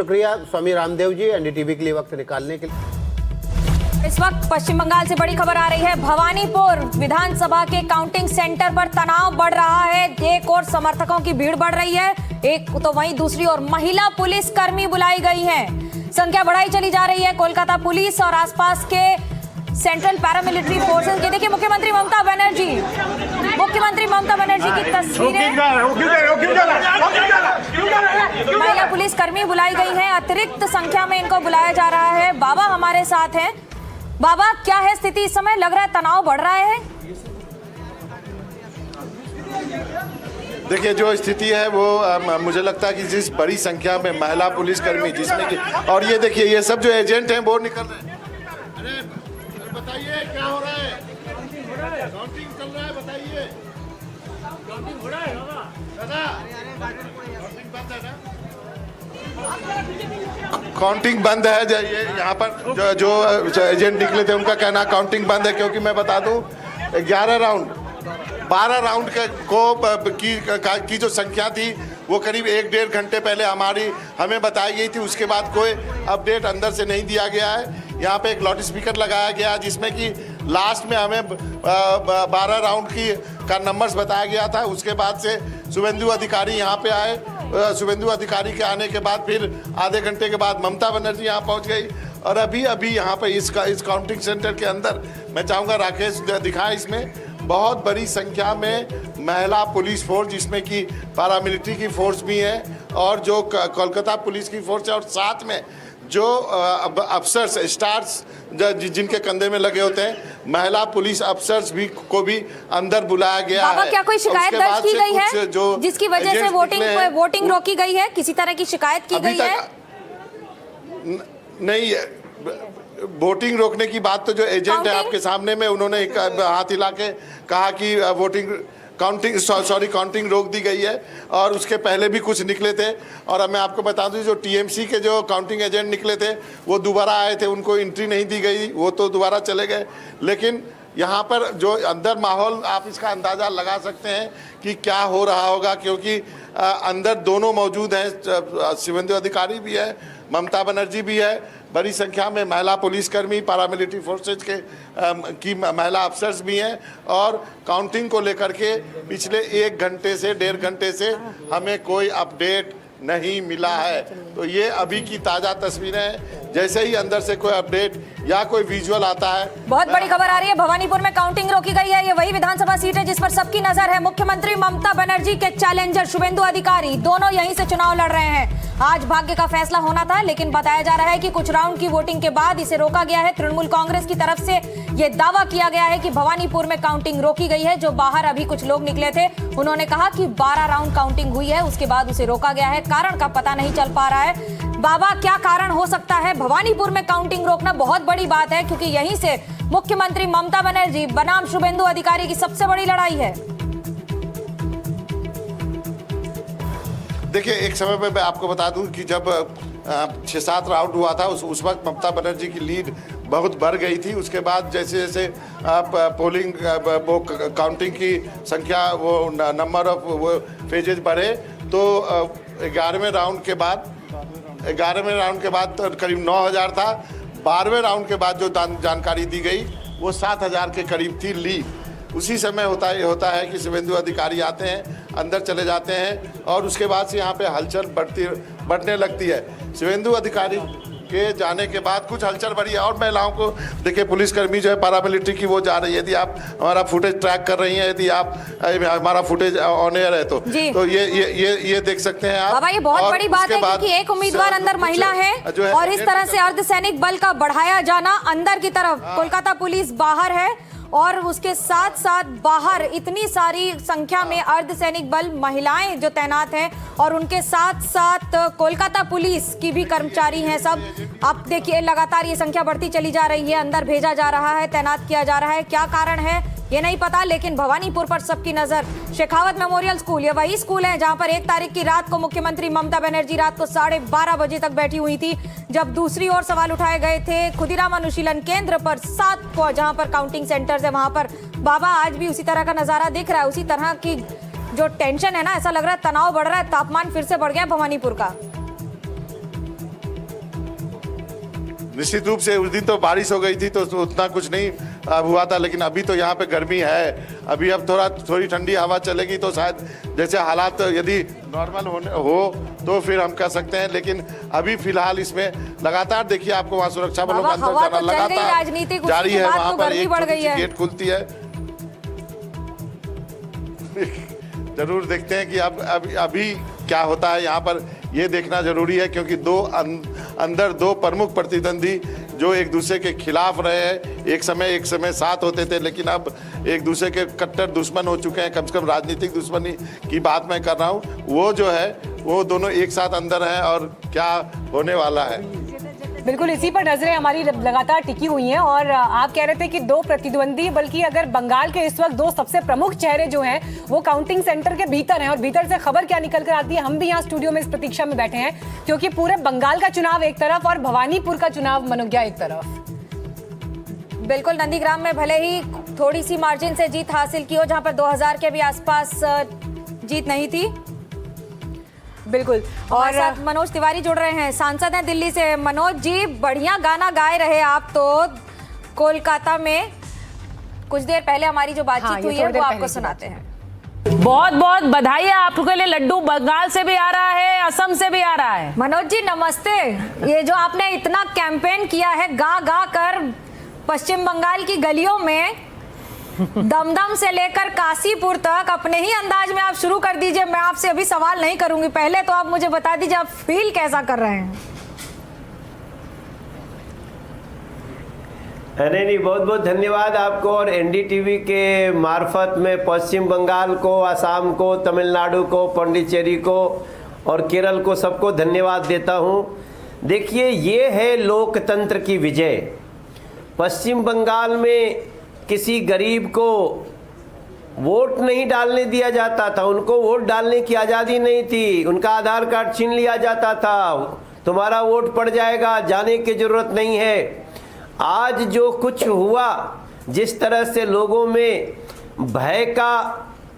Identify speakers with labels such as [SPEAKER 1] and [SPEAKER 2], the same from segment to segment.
[SPEAKER 1] शुक्रिया स्वामी रामदेव जी एनडीटीवी के लिए वक्त निकालने के लिए।
[SPEAKER 2] इस वक्त पश्चिम बंगाल से बड़ी खबर आ रही है। भवानीपुर विधानसभा के काउंटिंग सेंटर पर तनाव बढ़ रहा है। एक और समर्थकों की भीड़ बढ़ रही है, एक तो वहीं दूसरी ओर महिला पुलिस कर्मी बुलाई गई है। संख्या बढ़ाई चली जा रही है। कोलकाता पुलिस और आसपास के सेंट्रल पैरामिलिट्री फोर्सेस के देखिए मुख्यमंत्री ममता बनर्जी की तस्वीरें। महिला पुलिस कर्मी बुलाई गई हैं, अतिरिक्त संख्या में इनको बुलाया जा रहा है। बाबा हमारे साथ हैं। बाबा, क्या है स्थिति इस समय? लग रहा है तनाव बढ़ रहा है।
[SPEAKER 3] देखिए, जो स्थिति है वो मुझे लगता है कि जिस बड़ी संख्या में महिला पुलिसकर्मी जिसमें कि और ये देखिए ये सब जो एजेंट हैं वो निकल रहे हैं। अरे बताइए क्या हो रहा है? काउंटिंग चल रहा है, बताइए। काउंटिंग हो रहा है दादा? काउंटिंग बंद है ना? काउंटिंग बंद है। ये यहाँ पर जो एजेंट निकले थे उनका कहना काउंटिंग बंद है, क्योंकि मैं बता दूं 12 राउंड की जो संख्या थी वो करीब 1-1.5 घंटे पहले हमें बताई गई थी। उसके बाद कोई अपडेट अंदर से नहीं दिया गया है। यहाँ पे एक लाउड स्पीकर लगाया गया जिसमें कि लास्ट में हमें 12 राउंड का नंबर्स बताया गया था। उसके बाद से शुभेंदु अधिकारी यहाँ पे आए। शुभेंदु अधिकारी के आने के बाद फिर आधे घंटे के बाद ममता बनर्जी यहाँ पहुँच गई। और अभी यहाँ पे इस काउंटिंग सेंटर के अंदर मैं चाहूँगा राकेश दिखाएं, इसमें बहुत बड़ी संख्या में महिला पुलिस फोर्स जिसमें कि पैरामिलिट्री की फोर्स भी है और जो कोलकाता पुलिस की फोर्स है, और साथ में जो अफसर्स स्टार्स जिनके कंधे में लगे होते हैं महिला पुलिस अफसर्स को भी अंदर बुलाया गया है।
[SPEAKER 2] क्या कोई शिकायत दर्ज की गई है जिसकी वजह से वोटिंग रोकी गई है? किसी तरह की शिकायत की गई है?
[SPEAKER 3] नहीं, वोटिंग रोकने की बात तो जो एजेंट है आपके सामने में उन्होंने एक हाथ हिला के कहा कि काउंटिंग रोक दी गई है। और उसके पहले भी कुछ निकले थे। और मैं आपको बता दूं जो टीएमसी के जो काउंटिंग एजेंट निकले थे वो दोबारा आए थे, उनको एंट्री नहीं दी गई, वो तो दोबारा चले गए। लेकिन यहाँ पर जो अंदर माहौल आप इसका अंदाज़ा लगा सकते हैं कि क्या हो रहा होगा, क्योंकि अंदर दोनों मौजूद हैं। शुभेंदु अधिकारी भी है, ममता बनर्जी भी है, बड़ी संख्या में महिला पुलिसकर्मी पैरामिलिट्री फोर्सेज की महिला अफसर्स भी हैं। और काउंटिंग को लेकर के पिछले 1-1.5 घंटे से हमें कोई अपडेट नहीं मिला है। तो ये अभी की ताज़ा तस्वीरें हैं। जैसे ही अंदर से कोई अपडेट या कोई विजुअल आता है।
[SPEAKER 2] बहुत बड़ी खबर आ रही है। भवानीपुर में काउंटिंग रोकी गई है। ये वही विधानसभा सीट है जिस पर सबकी नजर है। मुख्यमंत्री ममता बनर्जी के चैलेंजर शुभेंदु अधिकारी दोनों यहीं से चुनाव लड़ रहे हैं। आज भाग्य का फैसला होना था, लेकिन बताया जा रहा है कि कुछ राउंड की वोटिंग के बाद इसे रोका गया है। तृणमूल कांग्रेस की तरफ से यह दावा किया गया है कि भवानीपुर में काउंटिंग रोकी गई है। जो बाहर अभी कुछ लोग निकले थे उन्होंने कहा कि 12 राउंड काउंटिंग हुई है, उसके बाद उसे रोका गया है। कारण का पता नहीं चल पा रहा है। बाबा, क्या कारण हो सकता है? भवानीपुर में काउंटिंग रोकना बहुत बड़ी बात है, क्योंकि यहीं से मुख्यमंत्री ममता बनर्जी बनाम शुभेंदु अधिकारी की सबसे बड़ी लड़ाई है।
[SPEAKER 3] देखिए, एक समय पे मैं आपको बता दूं कि जब 6-7 राउंड हुआ था उस वक्त ममता बनर्जी की लीड बहुत बढ़ गई थी। उसके बाद जैसे जैसे पोलिंग वो काउंटिंग की संख्या वो नंबर ऑफ वो फेजेज बढ़े तो 11वें राउंड के बाद तो करीब 9,000 था। 12वें राउंड के बाद जो जानकारी दी गई वो 7,000 के करीब थी लीड। उसी समय होता है कि शुभेंदु अधिकारी आते हैं, अंदर चले जाते हैं और उसके बाद से यहाँ पे हलचल बढ़ने लगती है। शुभेंदु अधिकारी के जाने के बाद कुछ हलचल बढ़ी है। और महिलाओं को देखिए, पुलिसकर्मी जो है पैरामिलिट्री की वो जा रही है। यदि आप हमारा फुटेज ट्रैक कर रही हैं, यदि आप हमारा फुटेज ऑन एयर है तो ये देख सकते हैं आप।
[SPEAKER 2] बाबा, ये बहुत बड़ी बात है क्योंकि एक उम्मीदवार अंदर महिला है और इस तरह से अर्धसैनिक बल का बढ़ाया जाना अंदर की तरफ, कोलकाता पुलिस बाहर है और उसके साथ साथ बाहर इतनी सारी संख्या में अर्धसैनिक बल महिलाएं जो तैनात हैं और उनके साथ साथ कोलकाता पुलिस की भी कर्मचारी हैं सब। अब देखिए लगातार ये संख्या बढ़ती चली जा रही है, अंदर भेजा जा रहा है, तैनात किया जा रहा है। क्या कारण है ये नहीं पता, लेकिन भवानीपुर पर सबकी नजर। शेखावत मेमोरियल स्कूल, ये वही स्कूल है जहां पर 1 तारीख की रात को मुख्यमंत्री ममता बनर्जी रात को 12:30 बजे तक बैठी हुई थी, जब दूसरी ओर सवाल उठाए गए थे खुदीराम अनुशीलन केंद्र पर 7 को जहां पर काउंटिंग सेंटर्स है वहां पर। बाबा, आज भी उसी तरह का नजारा दिख रहा है, उसी तरह की जो टेंशन है ना, ऐसा लग रहा है तनाव बढ़ रहा है, तापमान फिर से बढ़ गया भवानीपुर का।
[SPEAKER 3] निश्चित रूप से उस दिन तो बारिश हो गई थी तो उतना कुछ नहीं हुआ था, लेकिन अभी तो यहाँ पे गर्मी है। अभी अब थोड़ी ठंडी हवा चलेगी तो शायद जैसे हालात यदि नॉर्मल हो तो फिर हम कह सकते हैं, लेकिन अभी फिलहाल इसमें लगातार देखिए आपको वहाँ सुरक्षा बलों का अंदर जाना लगातार जारी है। वहाँ पर एक छोटी सी गेट खुलती है। जरूर देखते हैं कि अब अभी क्या होता है यहाँ पर, ये देखना जरूरी है, क्योंकि अंदर दो प्रमुख प्रतिद्वंदी जो एक दूसरे के खिलाफ रहे हैं, एक समय साथ होते थे, लेकिन अब एक दूसरे के कट्टर दुश्मन हो चुके हैं। कम से कम राजनीतिक दुश्मनी की बात मैं कर रहा हूँ, वो जो है वो दोनों एक साथ अंदर हैं और क्या होने वाला है।
[SPEAKER 4] बिल्कुल इसी पर नजरें हमारी लगातार टिकी हुई हैं। और आप कह रहे थे कि दो प्रतिद्वंदी, बल्कि अगर बंगाल के इस वक्त दो सबसे प्रमुख चेहरे जो हैं वो काउंटिंग सेंटर के भीतर हैं, और भीतर से खबर क्या निकल कर आती है, हम भी यहाँ स्टूडियो में इस प्रतीक्षा में बैठे हैं, क्योंकि पूरे बंगाल का चुनाव एक तरफ और भवानीपुर का चुनाव मनोज्ञा एक तरफ।
[SPEAKER 2] बिल्कुल, नंदीग्राम में भले ही थोड़ी सी मार्जिन से जीत हासिल की हो, जहां पर 2000 के भी आसपास जीत नहीं थी।
[SPEAKER 4] बिल्कुल,
[SPEAKER 2] और साथ मनोज तिवारी जुड़ रहे हैं, सांसद हैं दिल्ली से। मनोज जी, बढ़िया गाना गाए रहे आप तो कोलकाता में। कुछ देर पहले हमारी जो बातचीत हुई है वो आपको सुनाते हैं।
[SPEAKER 5] बहुत बहुत बधाई है आपके लिए। लड्डू बंगाल से भी आ रहा है, असम से भी आ रहा है।
[SPEAKER 2] मनोज जी नमस्ते। ये जो आपने इतना कैंपेन किया है गा गा कर पश्चिम बंगाल की गलियों में, दमदम से लेकर काशीपुर तक, अपने ही अंदाज में आप शुरू कर दीजिए। मैं आपसे अभी सवाल नहीं करूंगी, पहले तो आप मुझे बता दीजिए आप फील कैसा कर रहे हैं।
[SPEAKER 6] नहीं, बहुत बहुत धन्यवाद आपको और एनडीटीवी के मार्फत में पश्चिम बंगाल को, असम को, तमिलनाडु को, पौंडीचेरी को और केरल को सबको धन्यवाद देता हूं। देखिए, ये है लोकतंत्र की विजय। पश्चिम बंगाल में किसी गरीब को वोट नहीं डालने दिया जाता था, उनको वोट डालने की आज़ादी नहीं थी, उनका आधार कार्ड छीन लिया जाता था, तुम्हारा वोट पड़ जाएगा, जाने की जरूरत नहीं है। आज जो कुछ हुआ, जिस तरह से लोगों में भय का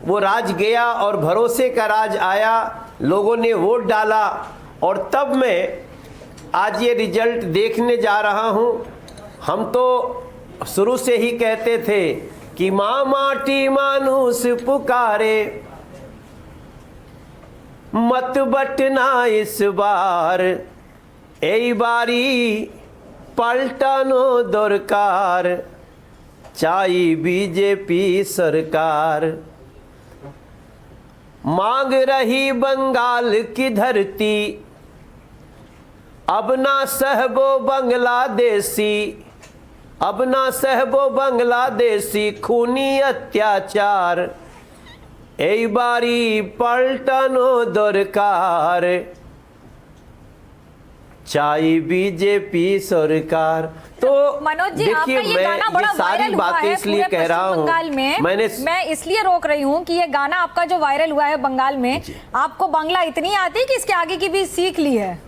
[SPEAKER 6] वो राज गया और भरोसे का राज आया, लोगों ने वोट डाला, और तब मैं आज ये रिजल्ट देखने जा रहा हूँ। हम तो शुरू से ही कहते थे कि माँ माटी मानुष पुकारे, मत बटना इस बार, ए बारी पलटानो दरकार, चाई बीजेपी सरकार। मांग रही बंगाल की धरती, अब ना सहबो बांग्लादेशी, अब ना सहबो बांग्लादेशी खूनी अत्याचार, ए बारी पलटानो दरकार, चाहे बीजेपी सरकार। तो
[SPEAKER 2] मनोज जी,
[SPEAKER 6] देखिए, मैं ये सारी बातें इसलिए कह रहा हूँ,
[SPEAKER 2] मैं इसलिए रोक रही हूँ कि ये गाना आपका जो वायरल हुआ है बंगाल में, आपको बांग्ला इतनी आती है कि इसके आगे की भी सीख ली है?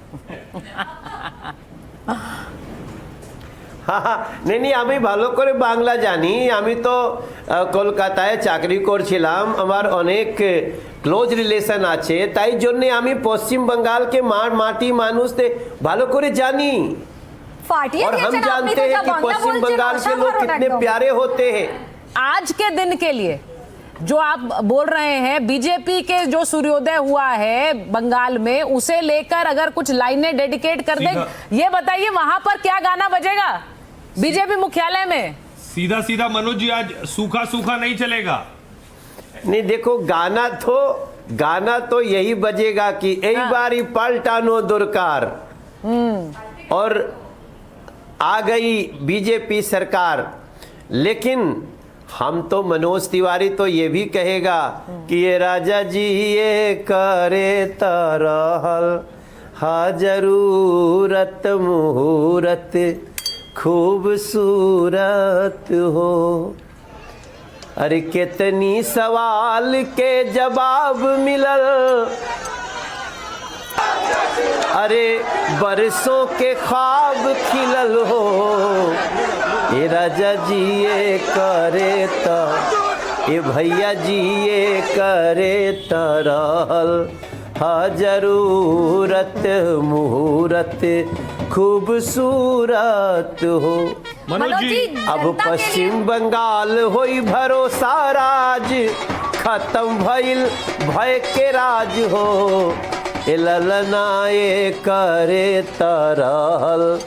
[SPEAKER 6] नहीं, আমি ভালো করে বাংলা জানি। আমি তো কলকাতায় চাকরি করছিলাম, আমার অনেক ক্লোজ রিলেশন আছে, তাই জন্য আমি পশ্চিম बंगाल के माटी মানুষদের ভালো করে জানি। और हम जानते हैं कि पश्चिम बंगाल के लोग कितने प्यारे होते हैं।
[SPEAKER 5] आज के दिन के लिए जो आप बोल रहे हैं, बीजेपी के जो सूर्योदय हुआ है बंगाल में, उसे लेकर अगर कुछ लाइनें डेडिकेट कर दें, ये बताइए वहां पर क्या गाना बजेगा बीजेपी मुख्यालय में?
[SPEAKER 7] सीधा सीधा मनोज जी, आज सूखा सूखा नहीं चलेगा।
[SPEAKER 6] नहीं, देखो, गाना तो यही बजेगा कि एक बारी पलटानो दुरकार, और आ गई बीजेपी सरकार। लेकिन हम तो, मनोज तिवारी तो ये भी कहेगा कि ये राजा जी ये करे तरहल हा जरूरत मुहूर्त खूबसूरत हो। अरे कितनी सवाल के जवाब मिलल, अरे बरसों के ख्वाब खिलल हो। ये राजा जी ये करे तो, ये भैया जी ये करे तरहल जरूरत मुहूर्त खूबसूरत हो।
[SPEAKER 7] मनोज जी
[SPEAKER 6] अब
[SPEAKER 2] जनता के लिए-
[SPEAKER 6] पश्चिम बंगाल होई भरोसा राज, खत्म भइल भय के राज हो। ललनाए करे तरहल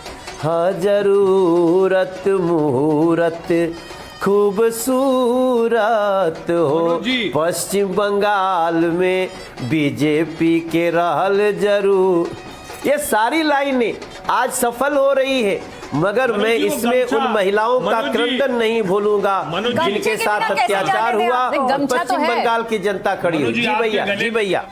[SPEAKER 6] जरूरत मुहूर्त खूबसूरत हो।
[SPEAKER 7] मनोज जी।
[SPEAKER 6] पश्चिम बंगाल में बीजेपी के रहल जरूर। ये सारी लाइनें आज सफल हो रही है, मगर
[SPEAKER 7] मनोज
[SPEAKER 6] मैं
[SPEAKER 7] जी, वो
[SPEAKER 6] इसमें
[SPEAKER 7] गमछा-
[SPEAKER 6] उन महिलाओं का
[SPEAKER 7] मनोज जी।
[SPEAKER 6] क्रंदन नहीं भूलूंगा
[SPEAKER 7] मनोज जी।
[SPEAKER 6] जिनके
[SPEAKER 2] गमछे के
[SPEAKER 6] साथ
[SPEAKER 2] बिना कैसे
[SPEAKER 6] अत्याचार
[SPEAKER 2] जाने दें
[SPEAKER 6] हुआ
[SPEAKER 2] आपको?
[SPEAKER 6] और
[SPEAKER 5] गमछा तो
[SPEAKER 6] पश्चिम
[SPEAKER 5] है।
[SPEAKER 6] बंगाल की जनता खड़ी हुई।
[SPEAKER 7] मनोज जी,
[SPEAKER 6] जी
[SPEAKER 7] आपके
[SPEAKER 6] भैया,
[SPEAKER 7] गले-
[SPEAKER 6] जी भैया।